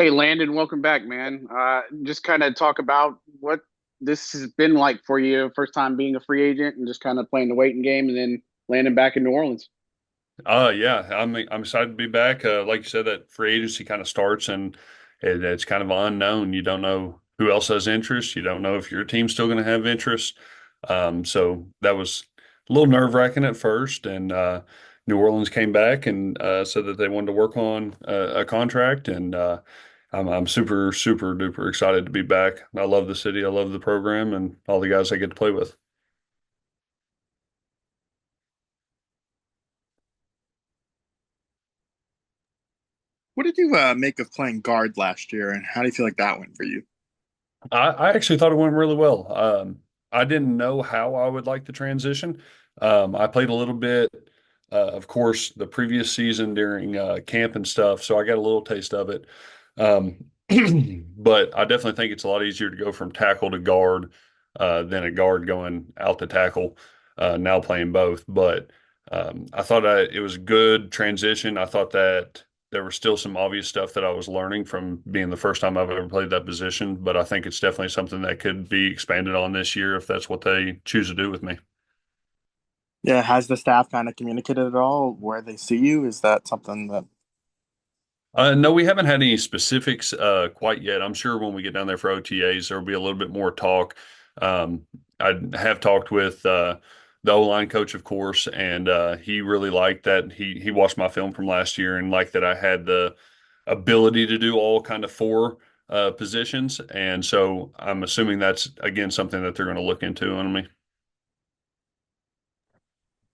Hey, Landon, welcome back, man. Just kind of talk about what this has been like for you, first time being a free agent and just kind of playing the waiting game and then landing back in New Orleans. Yeah, I'm excited to be back. Like you said, that free agency kind of starts and it's kind of unknown. You don't know who else has interest. You don't know if your team's still going to have interest. So that was a little nerve-wracking at first. And New Orleans came back and said that they wanted to work on a contract. And I'm super, super duper excited to be back. I love the city. I love the program and all the guys I get to play with. What did you make of playing guard last year, and how do you feel like that went for you? I actually thought it went really well. I didn't know how I would like the transition. I played a little bit, of course, the previous season during camp and stuff, so I got a little taste of it. Um, but I definitely think it's a lot easier to go from tackle to guard than a guard going out to tackle. Now playing both, but I thought it was a good transition. I thought that there was still some obvious stuff that I was learning from being the first time I've ever played that position, but I think it's definitely something that could be expanded on this year if that's what they choose to do with me. Yeah, has the staff kind of communicated at all where they see you? Is that something that No, we haven't had any specifics quite yet. I'm sure when we get down there for OTAs, there'll be a little bit more talk. Um, I have talked with the O-line coach, of course, and he really liked that. He watched my film from last year and liked that I had the ability to do all kind of four positions. And so I'm assuming that's again something that they're going to look into on me.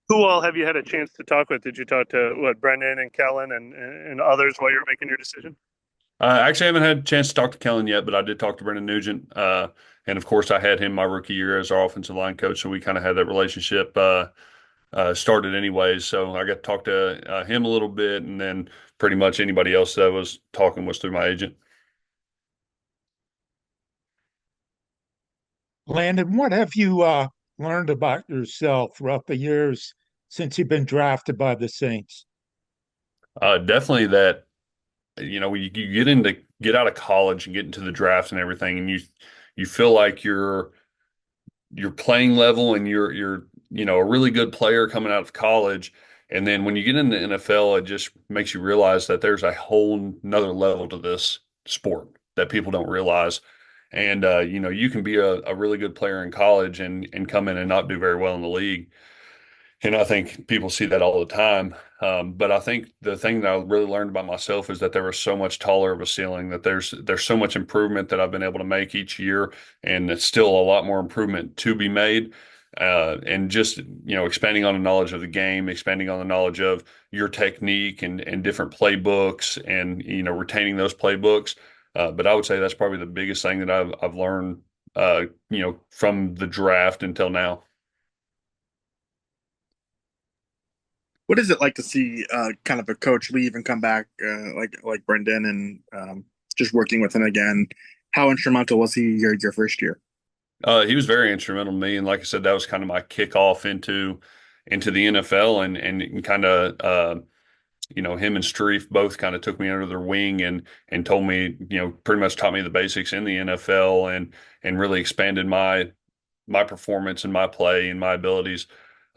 Who all have you had a chance to talk with? Did you talk to Brendan and Kellen and others while you're making your decision? I actually haven't had a chance to talk to Kellen yet, but I did talk to Brendan Nugent. And of course, I had him my rookie year as our offensive line coach. So we kind of had that relationship started anyways. So I got to talk to him a little bit. And then pretty much anybody else that was talking was through my agent. Landon, what have you learned about yourself throughout the years since you've been drafted by the Saints? Definitely that, when you get out of college and get into the draft and everything, and you feel like you're playing level and you're a really good player coming out of college. And then when you get in the NFL, it just makes you realize that there's a whole nother level to this sport that people don't realize. And you can be a really good player in college and come in and not do very well in the league. And I think people see that all the time. But I think the thing that I really learned about myself is that there was so much taller of a ceiling, that there's so much improvement that I've been able to make each year, and it's still a lot more improvement to be made. And just expanding on the knowledge of the game, expanding on the knowledge of your technique and different playbooks, and retaining those playbooks. But I would say that's probably the biggest thing that I've learned, from the draft until now. what is it like to see kind of a coach leave and come back like Brendan and just working with him again? How instrumental was he your first year? He was very instrumental to me, and like I said, that was kind of my kickoff into the NFL, and kind of him and Streif both kind of took me under their wing and told me, pretty much taught me the basics in the NFL and really expanded my performance and my play and my abilities.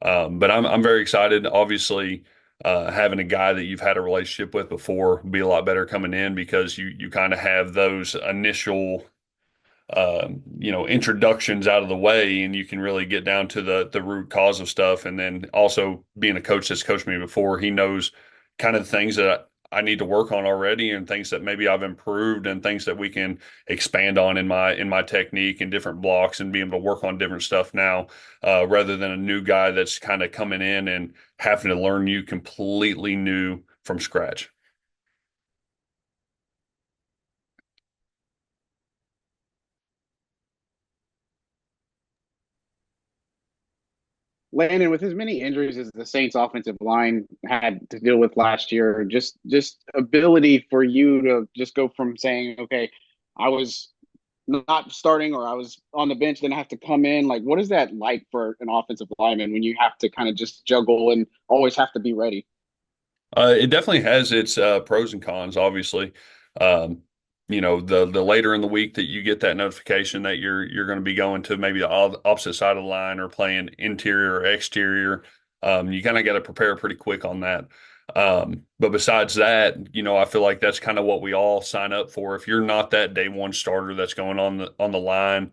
But I'm very excited. Obviously, having a guy that you've had a relationship with before will be a lot better coming in, because you kind of have those initial introductions out of the way, and you can really get down to the root cause of stuff. And then also being a coach that's coached me before, he knows kind of the things that I need to work on already, and things that maybe I've improved, and things that we can expand on in my technique and different blocks, and be able to work on different stuff now, rather than a new guy that's kind of coming in and having to learn you completely new from scratch. Landon, with as many injuries as the Saints offensive line had to deal with last year, just ability for you to just go from saying, okay, I was not starting or I was on the bench, then I have to come in. Like, what is that like for an offensive lineman when you have to kind of just juggle and always have to be ready? It definitely has its pros and cons, obviously. Um, the later in the week that you get that notification that you're going to be going to maybe the opposite side of the line or playing interior or exterior, you kind of got to prepare pretty quick on that. But besides that, I feel like that's kind of what we all sign up for. If you're not that day one starter that's going on the line,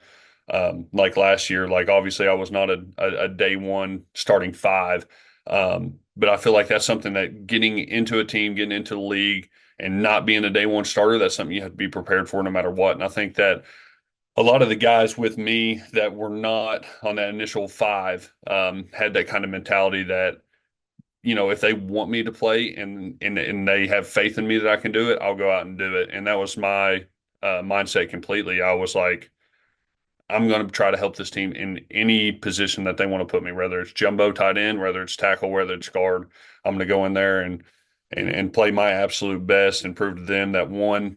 like last year, like obviously I was not a day one starting five. But I feel like that's something that getting into a team, getting into the league, and not being a day one starter, that's something you have to be prepared for no matter what. And I think that a lot of the guys with me that were not on that initial five had that kind of mentality that, if they want me to play and they have faith in me that I can do it, I'll go out and do it. And that was my mindset completely. I was like, I'm going to try to help this team in any position that they want to put me, whether it's jumbo tight end, whether it's tackle, whether it's guard. I'm going to go in there and play my absolute best and prove to them that one,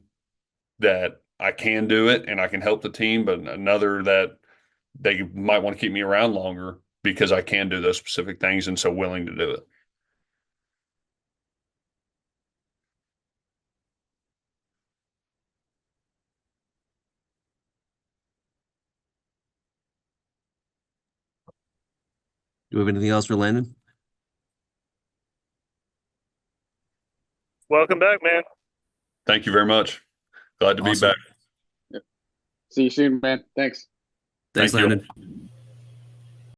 that I can do it and I can help the team, but another that they might want to keep me around longer because I can do those specific things and so willing to do it. Do we have anything else for Landon? Welcome back, man. Thank you very much. Glad to be Awesome. back. See you soon, man. Thanks. Thanks, Thank you. Landon.